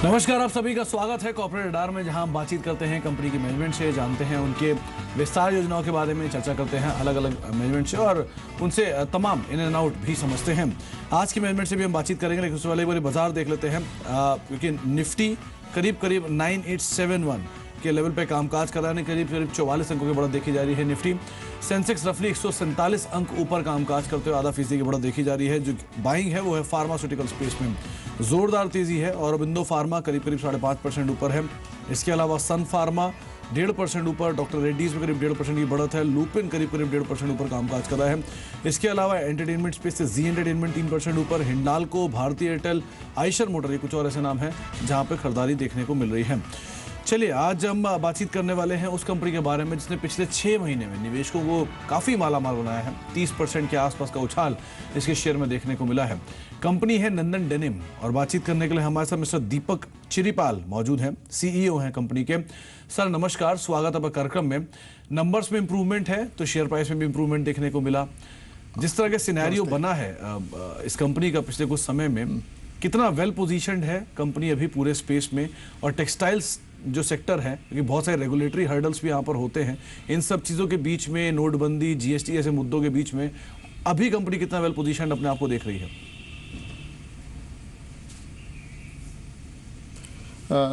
नमस्कार, आप सभी का स्वागत है कॉर्पोरेट रडार में, जहां हम बातचीत करते हैं कंपनी की मैनेजमेंट से, जानते हैं उनके विस्तार योजनाओं के बारे में, चर्चा करते हैं अलग अलग मैनेजमेंट से और उनसे तमाम इन एंड आउट भी समझते हैं। आज की मैनेजमेंट से भी हम बातचीत करेंगे, लेकिन उससे पहले एक बार बाजार देख लेते हैं, क्योंकि निफ्टी करीब 9871 के लेवल पे कामकाज कर रहा है। करीब 44 अंकों की बढ़त देखी जा रही है। निफ्टी सेंसेक्स रफली 147 अंक ऊपर कामकाज करते हुए आधा फीसदी की बढ़त देखी जा रही है। जो बाइंग है वो है फार्मास्यूटिकल स्पेस में, जोरदार तेजी है। और अरबिंदो फार्मा करीब 5.5% ऊपर है। इसके अलावा सन फार्मा 1.5% ऊपर, डॉक्टर रेड्डीज में करीब 1.5% की बढ़त है। लुपिन करीब 1.5% ऊपर कामकाज कर रहा है। इसके अलावा एंटरटेनमेंट स्पेस से जी एंटरटेनमेंट 3% ऊपर, हिंडाल्को, भारतीय एयरटेल, आइशर मोटर, ये कुछ और ऐसे नाम हैं जहां पर खरीदारी देखने को मिल रही है। चलिए, आज हम बातचीत करने वाले हैं उस कंपनी के बारे में जिसने पिछले 6 महीने में निवेशकों को काफ़ी मालामाल बनाया है। 30% के आसपास का उछाल इसके शेयर में देखने को मिला है। कंपनी है नंदन डेनिम, और बातचीत करने के लिए हमारे साथ मिस्टर दीपक चिरीपाल मौजूद हैं, सीईओ हैं कंपनी के। सर नमस्कार, स्वागत है कार्यक्रम में। नंबर्स में इंप्रूवमेंट है तो शेयर प्राइस में भी इंप्रूवमेंट देखने को मिला। जिस तरह का सिनेरियो बना है इस कंपनी का पिछले कुछ समय में, कितना वेल पोजीशन्ड है कंपनी अभी पूरे स्पेस में? और टेक्सटाइल्स जो सेक्टर है, क्योंकि बहुत सारे रेगुलेटरी हर्डल्स भी यहाँ पर होते हैं, इन सब चीज़ों के बीच में, नोटबंदी, जीएसटी ऐसे मुद्दों के बीच में अभी कंपनी कितना वेल पोजीशन्ड अपने आप को देख रही है?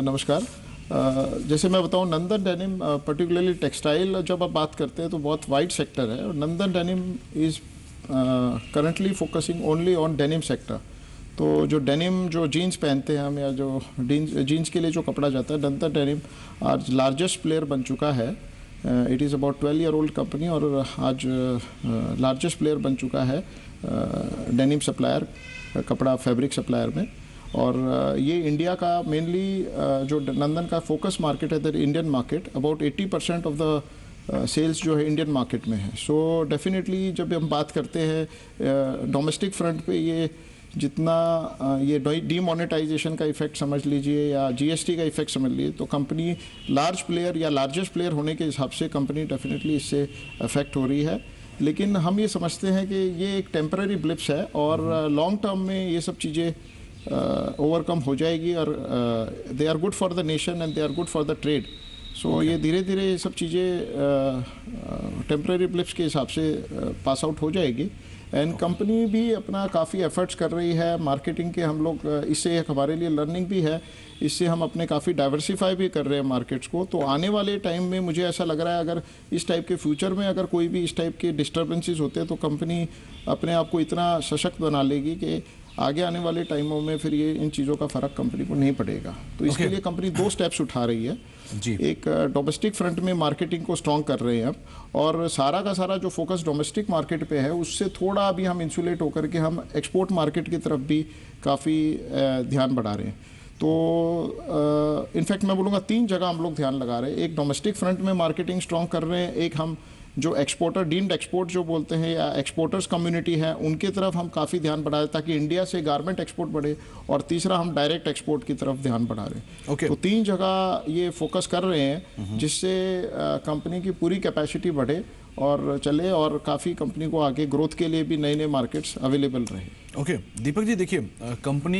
नमस्कार। जैसे मैं बताऊं, नंदन डेनिम पर्टिकुलरली टेक्सटाइल जब आप बात करते हैं तो बहुत वाइड सेक्टर है। और Nandan denim is currently focusing only on denim sector. तो जो डेनिम, जो जीन्स पहनते हैं हम, या जो जीन्स के लिए जो कपड़ा जाता है, नंदन डेनिम आज लार्जेस्ट प्लेयर बन चुका है। It is about 12 year old company, और आज लार्जेस्ट प्लेयर बन चुका है डेनिम सप्लायर, कपड़ा फैब्रिक सप्लायर में। और ये इंडिया का मेनली जो नंदन का फोकस मार्केट है, the Indian market. About 80% of the sales जो है इंडियन मार्केट में है। सो डेफिनेटली जब हम बात करते हैं डोमेस्टिक फ्रंट पे, ये जितना ये डीमोनेटाइजेशन का इफेक्ट समझ लीजिए या जीएसटी का इफेक्ट समझ लीजिए, तो कंपनी लार्ज प्लेयर या लार्जेस्ट प्लेयर होने के हिसाब से कंपनी डेफिनेटली इससे अफेक्ट हो रही है। लेकिन हम ये समझते हैं कि ये एक टेम्पररी ब्लिप्स है, और लॉन्ग टर्म में ये सब चीज़ें ओवरकम हो जाएगी। और they are good for the nation and they are good for the trade. So ये धीरे धीरे ये सब चीज़ें टेम्पररी ब्लिप्स के हिसाब से पास आउट हो जाएगी। एंड कंपनी भी अपना काफ़ी एफर्ट्स कर रही है मार्केटिंग के। हम लोग इससे एक हमारे लिए लर्निंग भी है, इससे हम अपने काफ़ी डाइवर्सिफाई भी कर रहे हैं मार्केट्स को। तो आने वाले टाइम में मुझे ऐसा लग रहा है, अगर इस टाइप के फ्यूचर में अगर कोई भी इस टाइप के डिस्टर्बेंसेस होते हैं, तो कंपनी अपने आप को इतना सशक्त बना लेगी कि आगे आने वाले टाइमों में फिर ये इन चीज़ों का फ़र्क कंपनी को नहीं पड़ेगा। तो इसके लिए कंपनी 2 स्टेप्स उठा रही है जी। एक डोमेस्टिक फ्रंट में मार्केटिंग को स्ट्रॉन्ग कर रहे हैं, और सारा का सारा जो फोकस डोमेस्टिक मार्केट पे है, उससे थोड़ा अभी हम इंसुलेट होकर के हम एक्सपोर्ट मार्केट की तरफ भी काफ़ी ध्यान बढ़ा रहे हैं। तो इनफैक्ट मैं बोलूँगा 3 जगह हम लोग ध्यान लगा रहे हैं। एक डोमेस्टिक फ्रंट में मार्केटिंग स्ट्रॉन्ग कर रहे हैं, एक हम जो एक्सपोर्टर, डीम्ड एक्सपोर्ट जो बोलते हैं, या एक्सपोर्टर्स कम्युनिटी है, उनकी तरफ हम काफ़ी ध्यान बढ़ा रहे ताकि इंडिया से गारमेंट एक्सपोर्ट बढ़े। और तीसरा हम डायरेक्ट एक्सपोर्ट की तरफ ध्यान बढ़ा रहे हैं। तो 3 जगह ये फोकस कर रहे हैं, जिससे कंपनी की पूरी कैपेसिटी बढ़े और चले, और काफ़ी कंपनी को आगे ग्रोथ के लिए भी नए नए मार्केट्स अवेलेबल रहे। दीपक जी, देखिए, कंपनी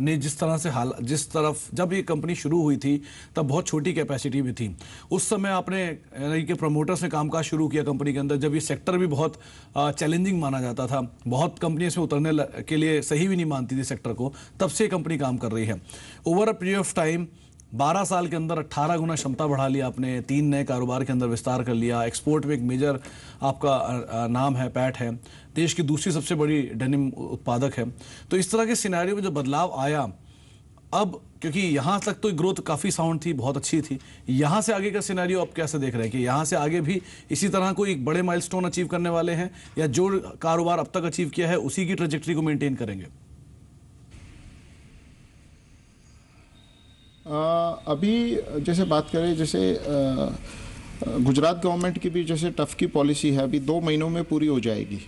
ने जिस तरह से जिस तरफ जब ये कंपनी शुरू हुई थी तब बहुत छोटी कैपेसिटी में थी। उस समय आपने यानी कि प्रमोटर्स ने कामकाज शुरू किया कंपनी के अंदर, जब ये सेक्टर भी बहुत चैलेंजिंग माना जाता था, बहुत कंपनी इसमें उतरने के लिए सही भी नहीं मानती थी सेक्टर को, तब से कंपनी काम कर रही है। Over a period of time 12 साल के अंदर 18 गुना क्षमता बढ़ा लिया आपने, 3 नए कारोबार के अंदर विस्तार कर लिया, एक्सपोर्ट में एक मेजर आपका नाम है, पैट है, देश की दूसरी सबसे बड़ी डेनिम उत्पादक है। तो इस तरह के सिनेरियो में जो बदलाव आया अब, क्योंकि यहाँ तक तो ग्रोथ काफ़ी साउंड थी, बहुत अच्छी थी, यहाँ से आगे का सिनेरियो आप कैसे देख रहे हैं कि यहाँ से आगे भी इसी तरह कोई एक बड़े माइलस्टोन अचीव करने वाले हैं, या जो कारोबार अब तक अचीव किया है उसी की ट्रेजेक्टरी को मेंटेन करेंगे? अभी जैसे बात करें, जैसे गुजरात गवर्नमेंट की भी जैसे टफ की पॉलिसी है, अभी 2 महीनों में पूरी हो जाएगी।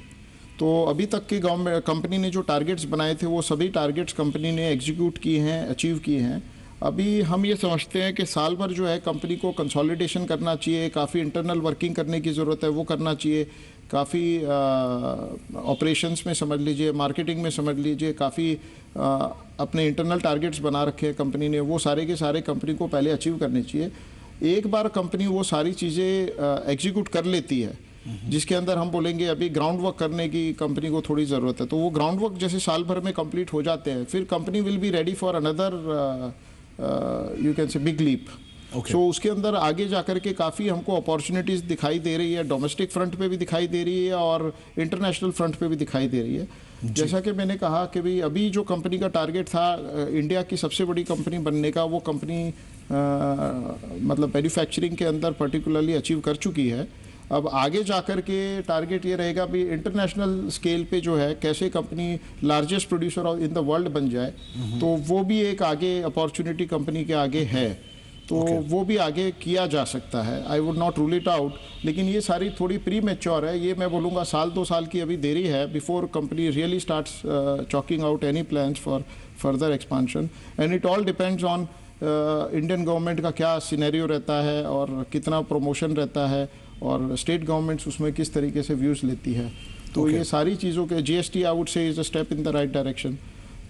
तो अभी तक की गवर्नमेंट कंपनी ने जो टारगेट्स बनाए थे, वो सभी टारगेट्स कंपनी ने एग्जीक्यूट किए हैं, अचीव किए हैं। अभी हम ये समझते हैं कि साल भर जो है कंपनी को कंसोलिडेशन करना चाहिए, काफ़ी इंटरनल वर्किंग करने की ज़रूरत है, वो करना चाहिए। काफ़ी ऑपरेशंस में समझ लीजिए, मार्केटिंग में समझ लीजिए, काफ़ी अपने इंटरनल टारगेट्स बना रखे हैं कंपनी ने, वो सारे के सारे कंपनी को पहले अचीव करने चाहिए। एक बार कंपनी वो सारी चीज़ें एग्जीक्यूट कर लेती है, जिसके अंदर हम बोलेंगे अभी ग्राउंड वर्क करने की कंपनी को थोड़ी ज़रूरत है, तो वो ग्राउंड वर्क जैसे साल भर में कंप्लीट हो जाते हैं, फिर company will be ready for another you can say big leap. So उसके अंदर आगे जाकर के काफ़ी हमको अपॉर्चुनिटीज़ दिखाई दे रही है, डोमेस्टिक फ्रंट पे भी दिखाई दे रही है और इंटरनेशनल फ्रंट पे भी दिखाई दे रही है। जैसा कि मैंने कहा कि भाई अभी जो कंपनी का टारगेट था इंडिया की सबसे बड़ी कंपनी बनने का, वो कंपनी मतलब मैन्युफैक्चरिंग के अंदर पर्टिकुलरली अचीव कर चुकी है। अब आगे जाकर के टारगेट ये रहेगा भी इंटरनेशनल स्केल पे जो है कैसे company largest producer in the world बन जाए, तो वो भी एक आगे अपॉर्चुनिटी कंपनी के आगे है, तो वो भी आगे किया जा सकता है। I would not rule it out, लेकिन ये सारी थोड़ी प्री मैच्योर है, ये मैं बोलूँगा साल 2 साल की अभी देरी है before company really starts choking out any plans for further expansion. And it all depends on Indian government का क्या सिनेरियो रहता है और कितना प्रमोशन रहता है और स्टेट गवर्नमेंट्स उसमें किस तरीके से व्यूज़ लेती है। तो ये सारी चीज़ों के GST I would say is a step in the right direction.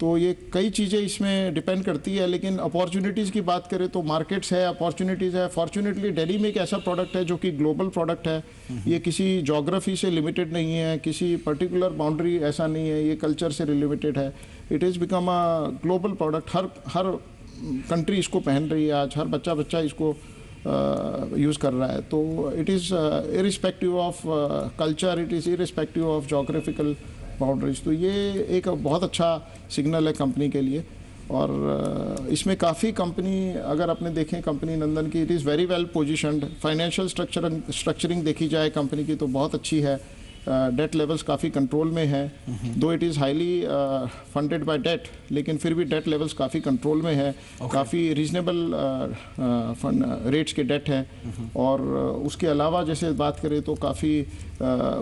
तो ये कई चीज़ें इसमें डिपेंड करती है, लेकिन अपॉर्चुनिटीज़ की बात करें तो मार्केट्स है, अपॉर्चुनिटीज़ है। फॉर्चुनेटली दिल्ली में एक ऐसा प्रोडक्ट है जो कि ग्लोबल प्रोडक्ट है, ये किसी जोग्राफी से लिमिटेड नहीं है, किसी पर्टिकुलर बाउंड्री ऐसा नहीं है, ये कल्चर से रिलेटेड है। It is become a global product, her country इसको पहन रही है आज, हर बच्चा इसको यूज़ कर रहा है। तो it is irrespective of culture, it is irrespective of geographical boundaries. तो ये एक बहुत अच्छा सिग्नल है कंपनी के लिए। और इसमें काफ़ी कंपनी अगर आपने देखें कंपनी नंदन की, it is very well positioned. Financial structuring देखी जाए कंपनी की तो बहुत अच्छी है। डेट लेवल्स काफ़ी कंट्रोल में है, though it is highly funded by debt, लेकिन फिर भी डेट लेवल्स काफ़ी कंट्रोल में है। काफ़ी रीजनेबल रेट्स के डेट है। और उसके अलावा जैसे बात करें तो काफ़ी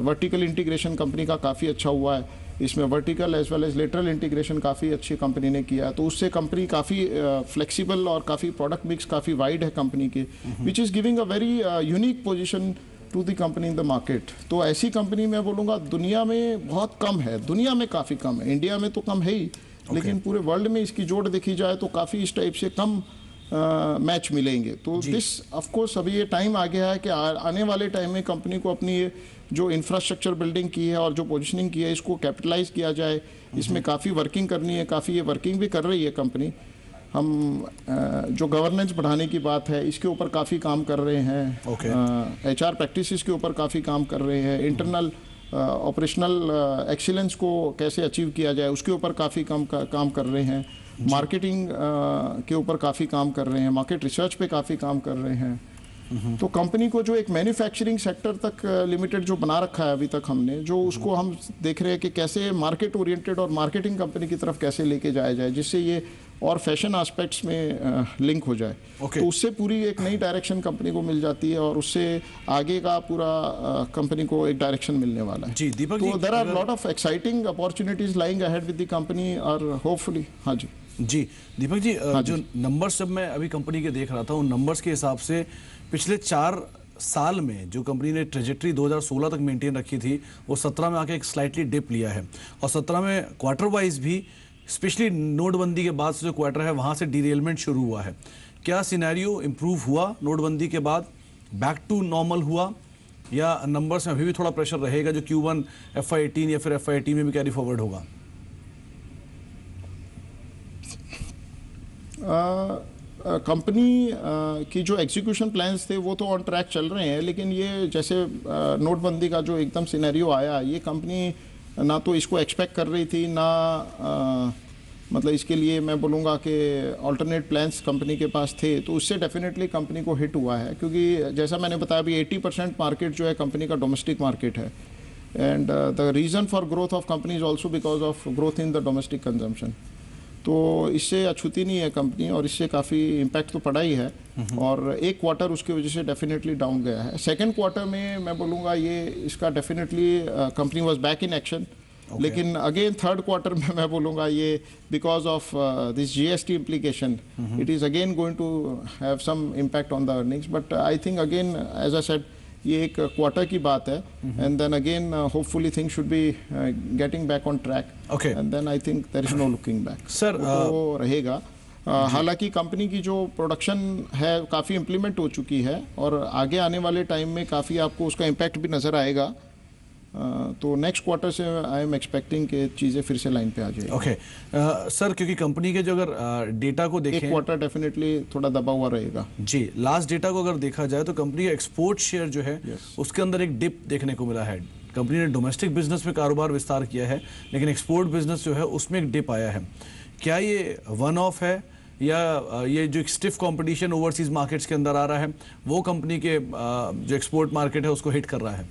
वर्टिकल इंटीग्रेशन कंपनी का काफ़ी अच्छा हुआ है। इसमें vertical as well as lateral integration काफ़ी अच्छी कंपनी ने किया, तो उससे कंपनी काफ़ी फ्लेक्सिबल और काफ़ी प्रोडक्ट मिक्स काफ़ी वाइड है कंपनी के, which is giving a very unique position to the company in the market. तो ऐसी कंपनी मैं बोलूँगा दुनिया में बहुत कम है, दुनिया में काफ़ी कम है, इंडिया में तो कम है ही, लेकिन पूरे वर्ल्ड में इसकी जोड़ देखी जाए तो काफ़ी इस टाइप से कम मैच मिलेंगे। तो दिस ऑफ कोर्स अभी ये टाइम आ गया है कि आने वाले टाइम में कंपनी को अपनी ये जो इंफ्रास्ट्रक्चर बिल्डिंग की है और जो पोजीशनिंग की है इसको कैपिटलाइज किया जाए। इसमें काफ़ी वर्किंग करनी है, काफ़ी ये वर्किंग भी कर रही है कंपनी। हम जो गवर्नेंस बढ़ाने की बात है इसके ऊपर काफ़ी काम कर रहे हैं। HR प्रैक्टिसेस के ऊपर काफ़ी काम कर रहे हैं। इंटरनल ऑपरेशनल एक्सीलेंस को कैसे अचीव किया जाए उसके ऊपर काफ़ी काम कर रहे हैं। मार्केटिंग के ऊपर काफ़ी काम कर रहे हैं, मार्केट रिसर्च पे काफ़ी काम कर रहे हैं। तो कंपनी को जो एक मैन्युफैक्चरिंग सेक्टर तक लिमिटेड जो बना रखा है अभी तक हमने, जो उसको हम देख रहे हैं कि कैसे मार्केट ओरिएंटेड और मार्केटिंग कंपनी की तरफ कैसे लेके जाया जाए जिससे ये और फैशन एस्पेक्ट्स में लिंक हो जाए। तो उससे पूरी एक नई डायरेक्शन कंपनी को मिल जाती है और उससे आगे का पूरा कंपनी को एक डायरेक्शन मिलने वाला है। जी दीपक जी, तो there are lot of exciting opportunities lying ahead with the company और होपफुली। हाँ जी दीपक जी, जो नंबर्स जब मैं अभी कंपनी के देख रहा था उन नंबर्स के हिसाब से पिछले 4 साल में जो कंपनी ने ट्रेजेक्ट्री 2016 तक मेंटेन रखी थी वो 17 में आके एक स्लाइटली डिप लिया है और 17 में क्वार्टर वाइज भी स्पेशली नोटबंदी के बाद से जो क्वार्टर है वहाँ से डिरेलमेंट शुरू हुआ है। क्या सिनेरियो इम्प्रूव हुआ नोटबंदी के बाद, बैक टू नॉर्मल हुआ, या नंबर्स में अभी भी थोड़ा प्रेशर रहेगा जो Q1 FY18 या फिर FY18 में भी कैरी फॉरवर्ड होगा? कंपनी की जो एग्जीक्यूशन प्लान्स थे वो तो ऑन ट्रैक चल रहे हैं, लेकिन ये जैसे नोटबंदी का जो एकदम सिनेरियो आया, ये कंपनी ना तो इसको एक्सपेक्ट कर रही थी ना मतलब इसके लिए मैं बोलूँगा कि अल्टरनेट प्लान्स कंपनी के पास थे, तो उससे डेफिनेटली कंपनी को हिट हुआ है। क्योंकि जैसा मैंने बताया अभी 80% मार्केट जो है कंपनी का डोमेस्टिक मार्केट है and the reason for growth of company is also because of growth in the domestic consumption. तो इससे अछूती नहीं है कंपनी और इससे काफ़ी इम्पैक्ट तो पड़ा ही है और एक क्वार्टर उसकी वजह से डेफिनेटली डाउन गया है। सेकंड क्वार्टर में मैं बोलूँगा ये इसका definitely company was back in action, लेकिन अगेन थर्ड क्वार्टर में मैं बोलूँगा ये because of this GST implication it is again going to have some impact on the earnings, but I think again as I said ये एक क्वार्टर की बात है, and then again hopefully things should be getting back on track, and then I think there is no looking back. Sir तो रहेगा। हालांकि company की जो प्रोडक्शन है काफ़ी इम्प्लीमेंट हो चुकी है और आगे आने वाले टाइम में काफ़ी आपको उसका इम्पैक्ट भी नज़र आएगा। तो नेक्स्ट क्वार्टर से आई एम एक्सपेक्टिंग कि चीज़ें फिर से लाइन पे आ जाएगी। ओके सर, क्योंकि कंपनी के जो अगर डेटा को देखें, एक क्वार्टर डेफिनेटली थोड़ा दबा हुआ रहेगा जी। लास्ट डेटा को अगर देखा जाए तो कंपनी का एक्सपोर्ट शेयर जो है उसके अंदर एक डिप देखने को मिला है। कंपनी ने डोमेस्टिक बिजनेस में कारोबार विस्तार किया है, लेकिन एक्सपोर्ट बिजनेस जो है उसमें एक डिप आया है। क्या ये वन ऑफ है या ये जो स्टिफ कंपटीशन ओवरसीज मार्केट्स के अंदर आ रहा है वो कंपनी के जो एक्सपोर्ट मार्केट है उसको हिट कर रहा है?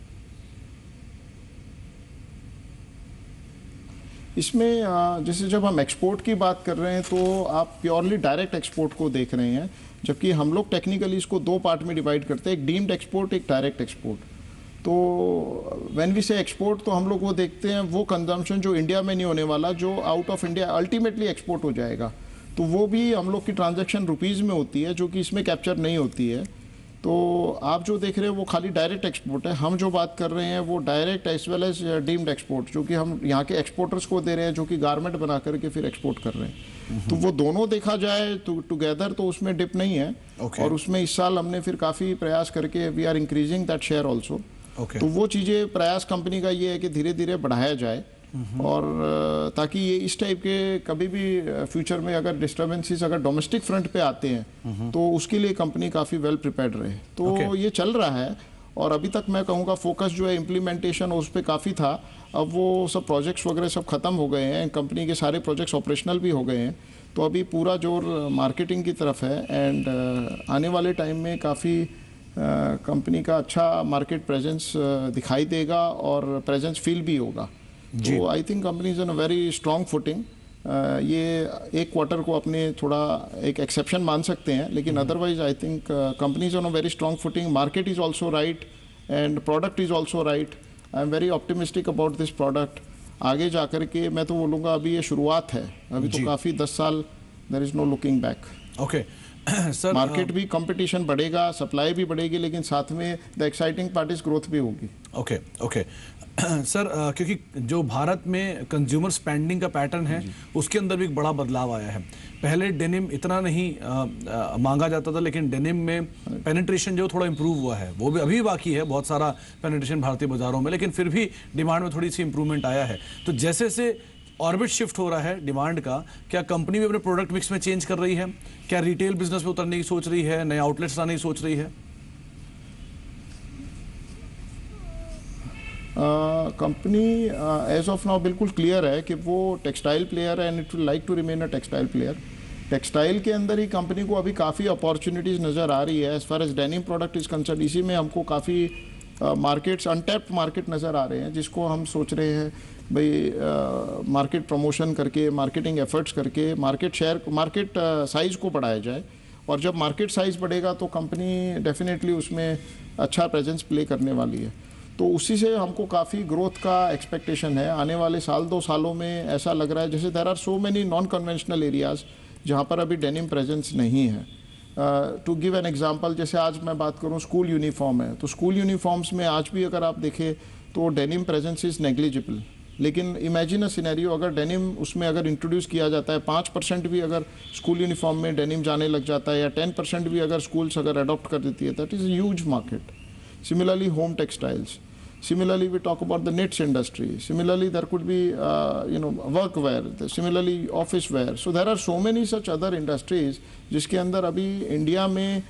इसमें जैसे जब हम एक्सपोर्ट की बात कर रहे हैं तो आप प्योरली डायरेक्ट एक्सपोर्ट को देख रहे हैं, जबकि हम लोग टेक्निकली इसको दो पार्ट में डिवाइड करते हैं, एक डीम्ड एक्सपोर्ट, एक डायरेक्ट एक्सपोर्ट। तो व्हेन वी से एक्सपोर्ट तो हम लोग वो देखते हैं वो कंजम्पशन जो इंडिया में नहीं होने वाला, जो out of India ultimately export हो जाएगा, तो वो भी हम लोग की ट्रांजैक्शन रुपीज़ में होती है, जो कि इसमें कैप्चर नहीं होती है। तो आप जो देख रहे हैं वो खाली डायरेक्ट एक्सपोर्ट है। हम जो बात कर रहे हैं वो direct as well as deemed export, जो कि हम यहाँ के एक्सपोर्टर्स को दे रहे हैं, जो कि गारमेंट बना करके फिर एक्सपोर्ट कर रहे हैं। तो वो दोनों देखा जाए तो टुगेदर तो उसमें डिप नहीं है। और उसमें इस साल हमने फिर काफ़ी प्रयास करके we are increasing that share also. तो वो चीज़ें प्रयास कंपनी का ये है कि धीरे धीरे बढ़ाया जाए, और ताकि ये इस टाइप के कभी भी फ्यूचर में अगर डिस्टर्बेंसेस अगर डोमेस्टिक फ्रंट पे आते हैं तो उसके लिए कंपनी काफ़ी वेल प्रिपेयर्ड रहे। तो ये चल रहा है, और अभी तक मैं कहूँगा फोकस जो है इम्प्लीमेंटेशन उस पर काफ़ी था। अब वो सब प्रोजेक्ट्स वगैरह सब खत्म हो गए हैं, कंपनी के सारे प्रोजेक्ट्स ऑपरेशनल भी हो गए हैं, तो अभी पूरा जोर मार्केटिंग की तरफ है। एंड आने वाले टाइम में काफ़ी कंपनी का अच्छा मार्केट प्रेजेंस दिखाई देगा और प्रेजेंस फील भी होगा। तो I think company is on a very strong footing. ये एक क्वार्टर को अपने थोड़ा एक एक्सेप्शन मान सकते हैं, लेकिन otherwise I think company is on a very strong footing. Market is also right and product is also right. I am very optimistic about this product. आगे जाकर के मैं तो बोलूँगा अभी ये शुरुआत है, अभी तो काफ़ी 10 साल there is no looking back. Okay sir, market भी कंपटीशन बढ़ेगा, सप्लाई भी बढ़ेगी, लेकिन साथ में the exciting part is growth भी होगी। ओके ओके सर, क्योंकि जो भारत में कंज्यूमर स्पेंडिंग का पैटर्न है उसके अंदर भी एक बड़ा बदलाव आया है। पहले डेनिम इतना नहीं मांगा जाता था, लेकिन डेनिम में पेनिट्रेशन जो थोड़ा इंप्रूव हुआ है, वो भी अभी बाकी है, बहुत सारा पेनिट्रेशन भारतीय बाजारों में, लेकिन फिर भी डिमांड में थोड़ी सी इंप्रूवमेंट आया है। तो जैसे से ऑर्बिट शिफ्ट हो रहा है डिमांड का, क्या कंपनी भी अपने प्रोडक्ट मिक्स में चेंज कर रही है? क्या रिटेल बिजनेस में उतरने की सोच रही है, नए आउटलेट्स लाने की सोच रही है? कंपनी एज ऑफ नाउ बिल्कुल क्लियर है कि वो टेक्सटाइल प्लेयर है and it will like to remain a textile player. Textile के अंदर ही कंपनी को अभी काफ़ी अपॉर्चुनिटीज़ नज़र आ रही है as far as denim product is concern. इसी में हमको काफ़ी मार्केट्स अनटैप्ड मार्केट नज़र आ रहे हैं, जिसको हम सोच रहे हैं भाई मार्केट प्रमोशन करके, मार्केटिंग एफर्ट्स करके मार्केट शेयर, मार्केट साइज़ को बढ़ाया जाए। और जब मार्केट साइज़ बढ़ेगा तो कंपनी डेफिनेटली उसमें अच्छा प्रेजेंस प्ले करने वाली है। तो उसी से हमको काफ़ी ग्रोथ का एक्सपेक्टेशन है आने वाले साल 2 सालों में। ऐसा लग रहा है जैसे there are so many non conventional areas जहाँ पर अभी डेनिम प्रेजेंस नहीं है। टू गिव एन एग्जांपल, जैसे आज मैं बात करूँ स्कूल यूनिफॉर्म है, तो स्कूल यूनिफॉर्म्स में आज भी अगर आप देखें तो डेनिम प्रेजेंस इज़ नेग्लिजिबल। लेकिन इमेजिन अ सिनेरियो, अगर डेनिम उसमें अगर इंट्रोड्यूस किया जाता है, 5% भी अगर स्कूल यूनिफॉर्म में डेनिम जाने लग जाता है, या 10% भी अगर स्कूल्स अगर अडॉप्ट कर देती है, that is a huge market. Similarly, home textiles. Similarly, we talk about the knits industry. Similarly, there could be, workwear. Similarly, office wear. So there are so many such other industries जिसके अंदर अभी India में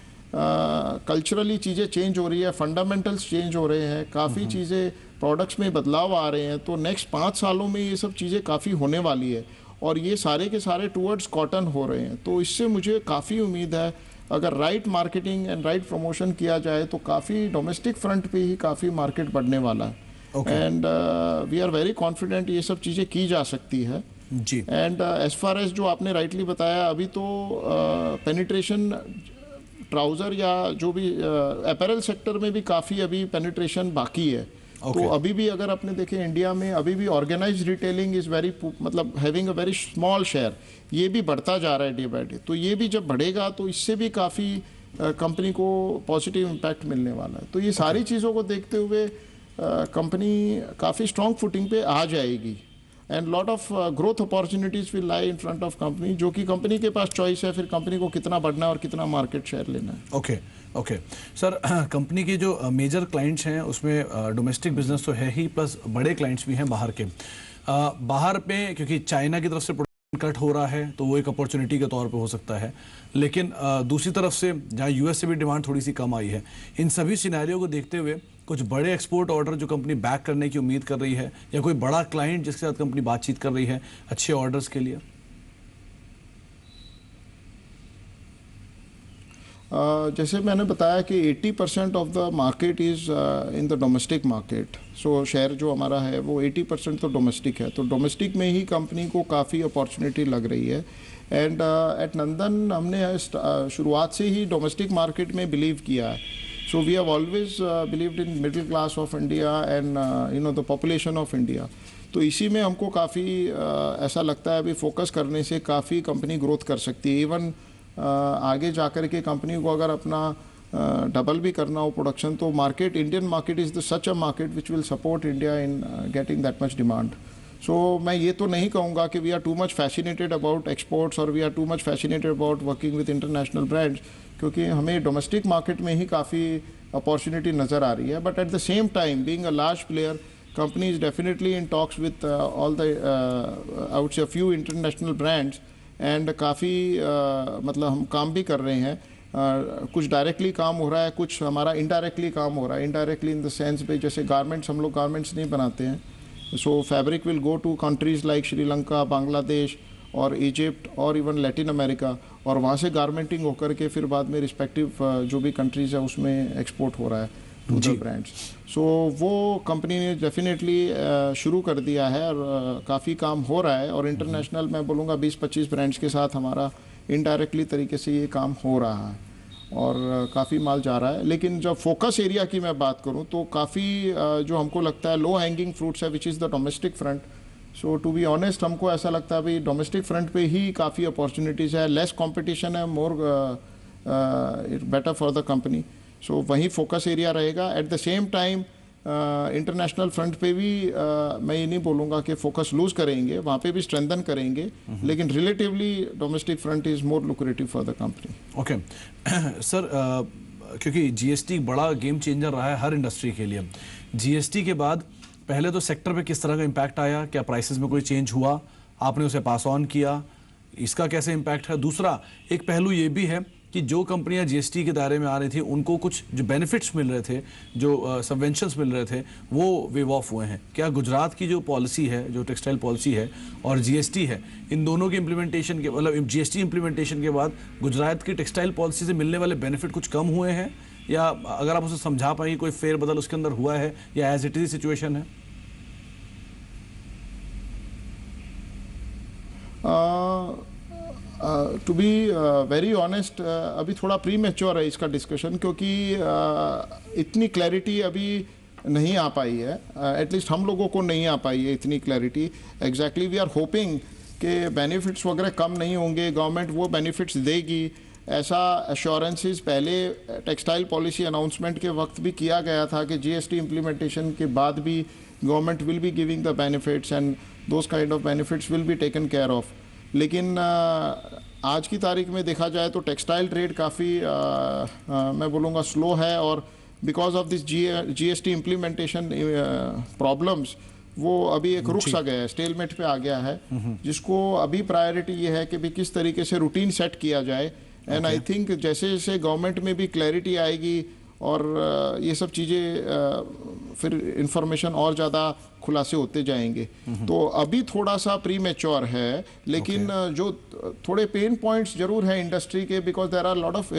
culturally चीज़ें change हो रही है, fundamentals change हो रहे हैं, काफ़ी चीज़ें प्रोडक्ट्स में बदलाव आ रहे हैं। तो नेक्स्ट 5 सालों में ये सब चीज़ें काफ़ी होने वाली है, और ये सारे के सारे टूवर्ड्स कॉटन हो रहे हैं। तो इससे मुझे काफ़ी उम्मीद है, अगर right marketing and right promotion किया जाए तो काफ़ी डोमेस्टिक फ्रंट पे ही काफ़ी मार्केट बढ़ने वाला है। And we are very confident ये सब चीज़ें की जा सकती है जी। एंड एज फार एज जो आपने राइटली बताया, अभी तो पेनिट्रेशन ट्राउज़र या जो भी अपैरल सेक्टर में भी काफ़ी अभी पेनिट्रेशन बाकी है। तो अभी भी अगर आपने देखे इंडिया में अभी भी ऑर्गेनाइज्ड रिटेलिंग इज़ वेरी, मतलब having a very small share, ये भी बढ़ता जा रहा है डे बाय डे। तो ये भी जब बढ़ेगा तो इससे भी काफ़ी कंपनी को पॉजिटिव इम्पैक्ट मिलने वाला है। तो ये सारी चीज़ों को देखते हुए कंपनी काफ़ी स्ट्रॉन्ग फुटिंग पे आ जाएगी and lot of growth opportunities will lie in front of company, जो कि कंपनी के पास चॉइस है फिर कंपनी को कितना बढ़ना है और कितना मार्केट शेयर लेना है। ओके ओके सर, कंपनी के जो मेजर क्लाइंट्स हैं उसमें डोमेस्टिक बिजनेस तो है ही, प्लस बड़े क्लाइंट्स भी हैं बाहर के। बाहर पे क्योंकि चाइना की तरफ से कट हो रहा है तो वो एक अपॉर्चुनिटी के तौर पे हो सकता है, लेकिन दूसरी तरफ से जहाँ यूएस से भी डिमांड थोड़ी सी कम आई है, इन सभी सिनेरियो को देखते हुए कुछ बड़े एक्सपोर्ट ऑर्डर जो कंपनी बैक करने की उम्मीद कर रही है, या कोई बड़ा क्लाइंट जिसके साथ कंपनी बातचीत कर रही है अच्छे ऑर्डर्स के लिए? जैसे मैंने बताया कि 80% of the market is in the domestic market. So share जो हमारा है वो 80% तो डोमेस्टिक है, तो डोमेस्टिक में ही कंपनी को काफ़ी अपॉर्चुनिटी लग रही है। एंड एट नंदन हमने शुरुआत से ही डोमेस्टिक मार्केट में बिलीव किया है। So we have always believed in middle class of India and you know the population of India. तो इसी में हमको काफ़ी ऐसा लगता है अभी फोकस करने से काफ़ी कंपनी ग्रोथ कर सकती है। इवन आगे जाकर के कंपनी को अगर अपना डबल भी करना हो प्रोडक्शन, तो market, Indian market is the such a market which will support India in getting that much demand. So मैं ये तो नहीं कहूँगा कि we are too much fascinated about exports और we are too much fascinated about working with international brands, क्योंकि हमें domestic market में ही काफ़ी अपॉर्चुनिटी नज़र आ रही है। But at the same time being a large player, company is definitely in talks with all the I would say a few international brands and काफ़ी मतलब हम काम भी कर रहे हैं। कुछ डायरेक्टली काम हो रहा है, कुछ हमारा इनडायरेक्टली काम हो रहा है। इनडायरेक्टली इन द सेंस पे जैसे गारमेंट्स, हम लोग गारमेंट्स नहीं बनाते हैं, so fabric will go to countries like Sri Lanka, Bangladesh और इजिप्ट और इवन लैटिन अमेरिका, और वहाँ से गारमेंटिंग होकर के फिर बाद में रिस्पेक्टिव जो भी कंट्रीज़ है उसमें एक्सपोर्ट हो रहा है टू द ब्रांड्स। सो वो कंपनी ने डेफिनेटली शुरू कर दिया है और काफ़ी काम हो रहा है। और इंटरनेशनल मैं बोलूँगा 20-25 ब्रांड्स के साथ हमारा इनडायरेक्टली तरीके से ये काम हो रहा है और काफ़ी माल जा रहा है। लेकिन जब फोकस एरिया की मैं बात करूँ तो काफ़ी जो हमको लगता है लो हैंगिंग फ्रूट्स है which is the domestic front. So to be honest हमको ऐसा लगता है भाई डोमेस्टिक फ्रंट पे ही काफ़ी अपॉर्चुनिटीज़ है, लेस कंपटीशन है, more better for the company. So वही फोकस एरिया रहेगा। At the same time international front पे भी मैं ये नहीं बोलूँगा कि फोकस लूज करेंगे, वहाँ पे भी स्ट्रेंथन करेंगे, लेकिन relatively domestic front is more lucrative for the company. Okay sir, क्योंकि जीएसटी बड़ा गेम चेंजर रहा है हर इंडस्ट्री के लिए। जीएसटी के बाद पहले तो सेक्टर पे किस तरह का इम्पैक्ट आया? क्या प्राइसेस में कोई चेंज हुआ? आपने उसे पास ऑन किया, इसका कैसे इम्पैक्ट है? दूसरा एक पहलू ये भी है कि जो कंपनियां जीएसटी के दायरे में आ रही थी उनको कुछ जो बेनिफिट्स मिल रहे थे, जो सबवेंशंस मिल रहे थे, वो वेव ऑफ हुए हैं। क्या गुजरात की जो पॉलिसी है, जो टेक्सटाइल पॉलिसी है और जीएसटी है, इन दोनों की इम्प्लीमेंटेशन के मतलब जीएसटी इम्प्लीमेंटेशन के बाद गुजरात की टेक्सटाइल पॉलिसी से मिलने वाले बेनिफिट कुछ कम हुए हैं, या अगर आप उसे समझा पाएंगे कोई फेरबदल उसके अंदर हुआ है या एज इट इज सिचुएशन है? टू बी वेरी ऑनेस्ट अभी थोड़ा प्री मैच्योर है इसका डिस्कशन, क्योंकि इतनी क्लैरिटी अभी नहीं आ पाई है। एटलीस्ट हम लोगों को नहीं आ पाई है इतनी clarity. Exactly we are hoping कि बेनिफिट्स वगैरह कम नहीं होंगे, गवर्नमेंट वो बेनिफिट्स देगी, ऐसा एश्योरेंसेस पहले टेक्सटाइल पॉलिसी अनाउंसमेंट के वक्त भी किया गया था कि जीएसटी इम्प्लीमेंटेशन के बाद भी government will be giving the benefits and those kind of benefits will be taken care of. लेकिन आज की तारीख में देखा जाए तो टेक्सटाइल ट्रेड काफ़ी मैं बोलूँगा स्लो है, और because of this GST implementation problems वो अभी एक रुक सा गया है, स्टेलमेट पे आ गया है, जिसको अभी प्रायोरिटी ये है कि भी किस तरीके से रूटीन सेट किया जाए। एंड आई थिंक जैसे जैसे गवर्नमेंट में भी क्लैरिटी आएगी और ये सब चीज़ें फिर इंफॉर्मेशन और ज़्यादा खुलासे होते जाएंगे। तो अभी थोड़ा सा प्री मैच्योर है, लेकिन जो थोड़े पेन पॉइंट्स जरूर हैं इंडस्ट्री के, because there are lot of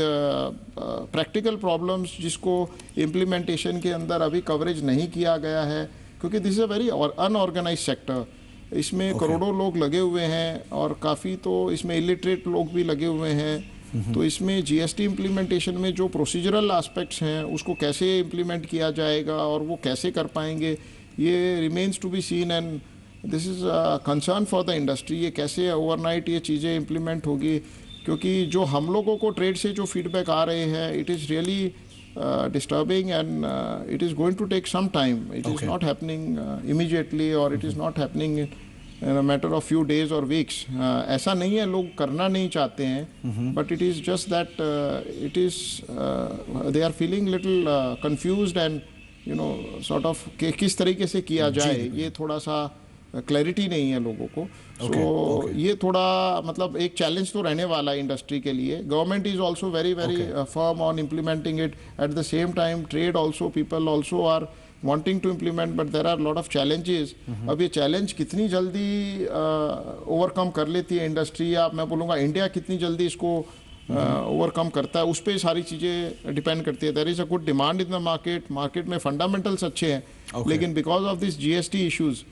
practical problems जिसको इम्प्लीमेंटेशन के अंदर अभी कवरेज नहीं किया गया है, क्योंकि this is a very unorganise sector. इसमें करोड़ों लोग लगे हुए हैं और काफ़ी तो इसमें इलिटरेट लोग भी लगे हुए हैं। तो इसमें जीएसटी इम्प्लीमेंटेशन में जो प्रोसीजरल एस्पेक्ट्स हैं उसको कैसे इम्प्लीमेंट किया जाएगा और वो कैसे कर पाएंगे, ये remains to be seen. And this is concern for the industry, ये कैसे ओवरनाइट ये चीज़ें इम्प्लीमेंट होगी, क्योंकि जो हम लोगों को ट्रेड से जो फीडबैक आ रहे हैं, it is really disturbing, and it is going to take some time. It is not happening immediately, or it is not happening in a matter of few days or weeks. ऐसा नहीं है लोग करना नहीं चाहते हैं, but it is just that it is they are feeling little confused and sort of किस तरीके से किया जाए, ये थोड़ा सा क्लैरिटी नहीं है लोगों को. सो ये थोड़ा मतलब एक चैलेंज तो रहने वाला है इंडस्ट्री के लिए. Government is also very firm on implementing it. At the same time trade also, people also are wanting to implement, but there are a lot of challenges. अब ये चैलेंज कितनी जल्दी ओवरकम कर लेती है इंडस्ट्री, या मैं बोलूँगा इंडिया कितनी जल्दी इसको ओवरकम करता है, उस पर सारी चीज़ें डिपेंड करती है. There is a good demand in the market में फंडामेंटल्स अच्छे हैं, लेकिन because of this GST issues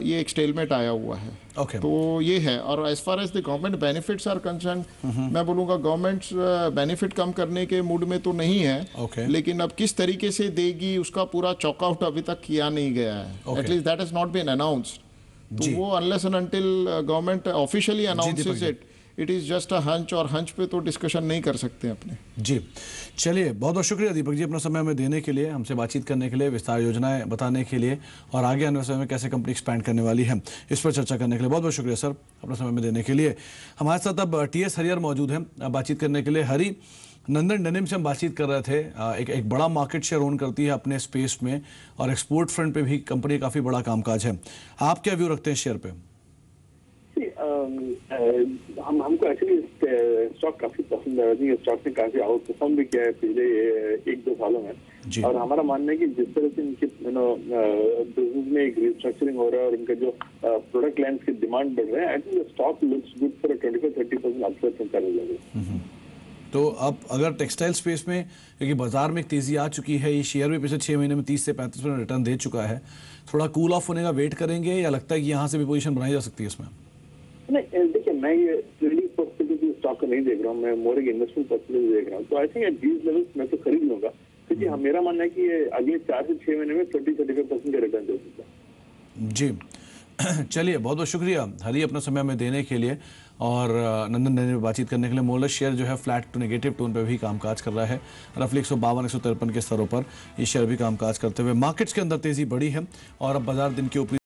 ये एक स्टेलमेट आया हुआ है. तो ये है. और as far as the government benefits are concern, मैं बोलूँगा गवर्नमेंट बेनिफिट कम करने के मूड में तो नहीं है, लेकिन अब किस तरीके से देगी उसका पूरा चॉकआउट अभी तक किया नहीं गया है. At least that has not been announced. तो वो unless and until government officially announces it is just a hunch, और हंच पे तो डिस्कशन नहीं कर सकते अपने. जी चलिए, बहुत बहुत शुक्रिया दीपक जी अपना समय हमें देने के लिए, हमसे बातचीत करने के लिए, विस्तार योजनाएं बताने के लिए, और आगे आने वाले समय में कैसे कंपनी एक्सपैंड करने वाली है इस पर चर्चा करने के लिए बहुत बहुत शुक्रिया सर अपना समय में देने के लिए. हमारे साथ अब टीएस हरियर मौजूद हैं बातचीत करने के लिए. हरी, नंदन डेनिम से हम बातचीत कर रहे थे. एक बड़ा मार्केट शेयर ओन करती है अपने स्पेस में, और एक्सपोर्ट फ्रंट पे भी कंपनी काफ़ी बड़ा कामकाज है. आप क्या व्यू रखते हैं शेयर पे? हमको एक्चुअली स्टॉक काफी पसंद है. स्टॉक ने काफी आउट परफॉर्म भी किया है पिछले 1-2 सालों में, और हमारा मानना है कि जिस तरह से इनके बिजनेस में एक रिस्ट्रक्चरिंग हो रहा है और इनका जो प्रोडक्ट लाइन्स की डिमांड बढ़ रहा है, I think stock looks good for 25-30% upside from current level. तो अब अगर टेक्सटाइल स्पेस में, क्योंकि बाजार में एक तेजी आ चुकी है, ये शेयर भी पिछले 6 महीने में 30 से 35% रिटर्न दे चुका है, थोड़ा कूल ऑफ होने का वेट करेंगे, या लगता है कि यहाँ से भी पोजीशन बनाई जा सकती है इसमें? नहीं, देखिए, मैं ये ट्रेडिंग पर्सपेक्टिव स्टॉक को नहीं देख रहा हूँ, मैं मोर एक इन्वेस्टमेंट पर्सपेक्टिव देख रहा हूँ. तो I think at these levels मैं तो खरीद लूंगा, क्योंकि मेरा मानना है कि ये अगले 4 से 6 महीने में 30-35% का रिटर्न दे सकता है. जी चलिए, बहुत बहुत शुक्रिया हरी अपना समय हमें देने के लिए, और नंदन डेनिम में बातचीत करने के लिए. मोरलेस शेयर जो है फ्लैट टू नेगेटिव टोन पे भी कामकाज कर रहा है. रफली 152-153 के स्तरों पर ये शेयर भी कामकाज करते हुए. मार्केट्स के अंदर तेजी बढ़ी है, और अब बाजार दिन के ऊपरी